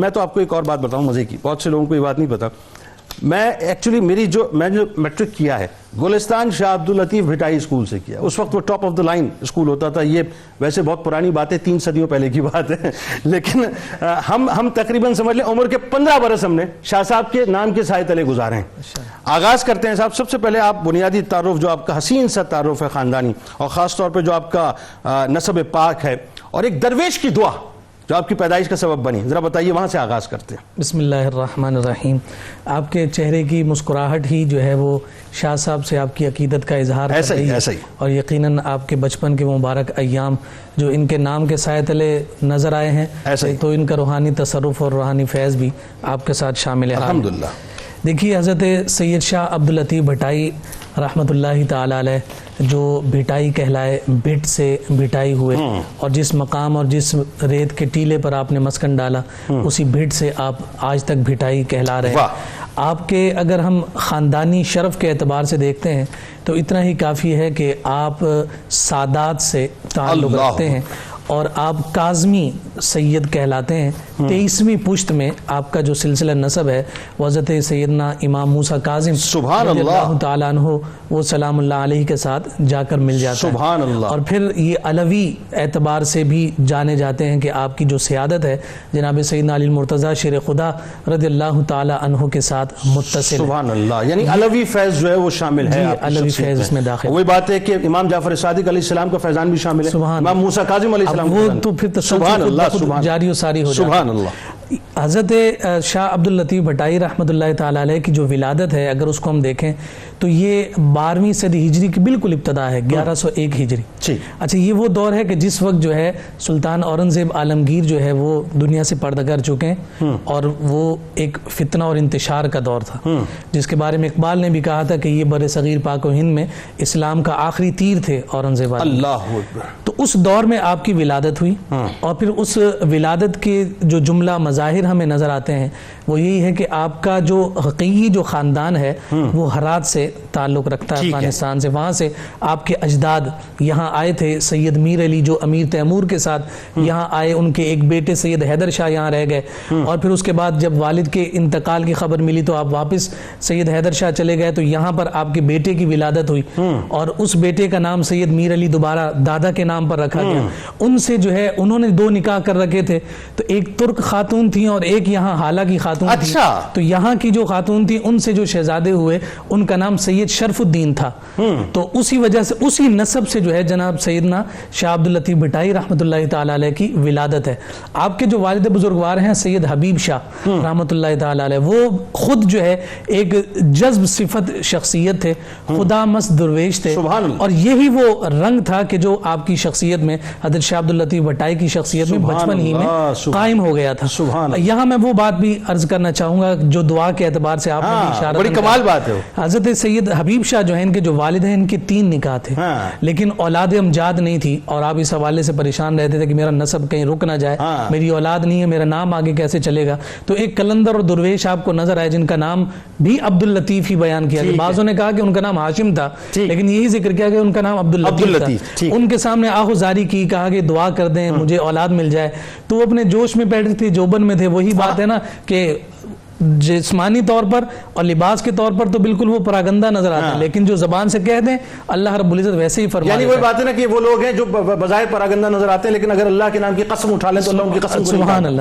میں تو آپ کو ایک اور بات بتاؤں مزے کی، بہت سے لوگوں کو یہ بات نہیں پتا. میں ایکچولی میں جو میٹرک کیا ہے گلستان شاہ عبداللطیف بھٹائی اسکول سے کیا. اس وقت وہ top of the line school ہوتا تھا. یہ ویسے بہت پرانی بات ہے، 3 صدیوں پہلے کی بات ہے، لیکن ہم تقریباً سمجھ لیں عمر کے 15 برس ہم نے شاہ صاحب کے نام کے سائے تلے گزارے ہیں. آغاز کرتے ہیں صاحب. سب سے پہلے آپ بنیادی تعارف جو آپ کا حسین سا تعارف ہے خاندانی، اور خاص طور پہ جو آپ کا نسب پاک ہے، اور ایک درویش کی دعا جو آپ کی پیدائش کا سبب بنی، ذرا بتائیے، وہاں سے آغاز کرتے ہیں. بسم اللہ الرحمن الرحیم. آپ کے چہرے کی مسکراہٹ ہی جو ہے وہ شاہ صاحب سے آپ کی عقیدت کا اظہار کر رہی ہے. ایسا ہی. اور یقیناً آپ کے بچپن کے مبارک ایام جو ان کے نام کے سائے تلے نظر آئے ہیں، تو ان کا روحانی تصرف اور روحانی فیض بھی آپ کے ساتھ شامل ہے. الحمدللہ. دیکھیے، حضرت سید شاہ عبداللطیف بھٹائی رحمۃ اللہ تعالی علیہ جو بھٹائی کہلائے، بھٹ سے بھٹائی ہوئے، اور جس مقام اور جس ریت کے ٹیلے پر آپ نے مسکن ڈالا، اسی بھٹ سے آپ آج تک بھٹائی کہلا رہے ہیں. آپ کے اگر ہم خاندانی شرف کے اعتبار سے دیکھتے ہیں تو اتنا ہی کافی ہے کہ آپ سادات سے تعلق رکھتے ہیں، اور آپ کاظمی سید کہلاتے ہیں. 23ویں پشت میں آپ کا جو سلسلہ نسب ہے وہ حضرت سیدنا امام موسیٰ کاظم سبحان رضی اللہ اللہ تعالیٰ عنہ وہ سلام اللہ علیہ کے ساتھ جا کر مل جاتا ہے. سبحان اللہ. اور پھر یہ علوی اعتبار سے بھی جانے جاتے ہیں کہ آپ کی جو سیادت ہے جناب سیدنا علی المرتضیٰ شیر خدا رضی اللہ تعالیٰ عنہ کے ساتھ متصل. سبحان اللہ. یعنی علوی فیض جو ہے وہ شامل ہے. علوی فیض اس میں داخل. وہی بات ہے کہ امام جعفر صادق علیہ السلام کا فیضان بھی شامل ہے، امام موسیٰ کاظم علیہ السلام. وہ تو پھر تسلسل جاری و ساری ہو جاتا ہے. سبحان اللہ. حضرت شاہ عبداللطیف بھٹائی رحمۃ اللہ تعالی علیہ کی جو ولادت ہے، اگر اس کو ہم دیکھیں تو یہ 12ویں صدی ہجری کی بالکل ابتدا ہے، 1101 ہجری. اچھا، یہ وہ دور ہے کہ جس وقت جو ہے سلطان اورنگزیب عالمگیر جو ہے وہ دنیا سے پردہ کر چکے ہیں، اور وہ ایک فتنہ اور انتشار کا دور تھا، جس کے بارے میں اقبال نے بھی کہا تھا کہ یہ بر صغیر پاک و ہند میں اسلام کا آخری تیر تھے اورنگزیب. اللہ اکبر. تو اس دور میں آپ کی ولادت ہوئی، اور پھر اس ولادت کے جو جملہ مظاہر ہمیں نظر آتے ہیں وہ یہی ہے کہ آپ کا جو حقیقی جو خاندان ہے وہ ہرات سے تعلق رکھتا ہے، افغانستان سے. وہاں سے آپ کے اجداد یہاں آئے تھے. سید میر علی جو امیر تیمور کے ساتھ یہاں آئے، ان کے ایک بیٹے سید حیدر شاہ یہاں رہ گئے، اور پھر اس کے بعد جب والد کے انتقال کی خبر ملی تو آپ واپس سید حیدر شاہ چلے گئے. تو یہاں پر آپ کے بیٹے کی ولادت ہوئی، اور اس بیٹے کا نام سید میر علی دوبارہ دادا کے نام پر رکھا گیا. ان سے جو ہے انہوں نے 2 نکاح کر رکھے تھے، تو ایک ترک خاتون تھی اور ایک یہاں حالہ کی خاتون تھی. تو یہاں کی جو خاتون تھی ان سے جو شہزادے ہوئے ان کا نام سید شرف الدین تھا. تو اسی وجہ سے اسی نسب سے جو ہے جناب سیدنا شاہ عبداللطیف بھٹائی رحمۃ اللہ تعالی علیہ کی ولادت ہے. آپ کے جو والد بزرگوار ہیں سید حبیب شاہ رحمۃ اللہ تعالی علیہ، وہ خود جو ہے ایک جذب صفت شخصیت تھے، خدا مست درویش تھے، اور یہی وہ رنگ تھا کہ جو آپ کی شخصیت میں حضرت شاہ عبداللطیف بھٹائی کی شخصیت میں بچپن ہی میں قائم ہو گیا تھا. یہاں میں وہ بات بھی عرض کرنا چاہوں گا جو دعا کے اعتبار سے آپ نے بھی اشارہ، بڑی کمال بات ہے. حضرت سید حبیب شاہ جو ہیں، ان کے جو والد ہیں، ان کے 3 نکاح تھے، لیکن اولاد امجاد نہیں تھی، اور آپ اس حوالے سے پریشان رہتے تھے کہ میرا نسب کہیں رک نہ جائے، میری اولاد نہیں ہے، میرا نام آگے کیسے چلے گا. تو ایک کلندر اور درویش آپ کو نظر آئے جن کا نام بھی عبداللطیف ہی بیان کیا. بعضوں نے کہا کہ ان کا نام ہاشم تھا، لیکن یہی ذکر کیا کہ ان کا نام عبداللطیف تھا. ان کے سامنے آہوزاری کی، کہا کہ دعا کر دیں مجھے اولاد مل جائے. تو وہ اپنے جوش میں بیٹھے تھے، جوبن میں تھے. وہی بات ہے نا کہ جسمانی طور پر اور لباس کے طور پر تو بالکل وہ پراگندہ نظر آتا ہے، لیکن جو زبان سے کہہ دیں اللہ رب العزت ویسے ہی فرماتا ہے. یعنی وہی بات ہے نا کہ وہ لوگ ہیں جو بظاہر پراگندہ نظر آتے ہیں، لیکن اگر اللہ کے نام کی قسم اٹھا لیں تو اللہ ان کی قسم کو سبحان اللہ.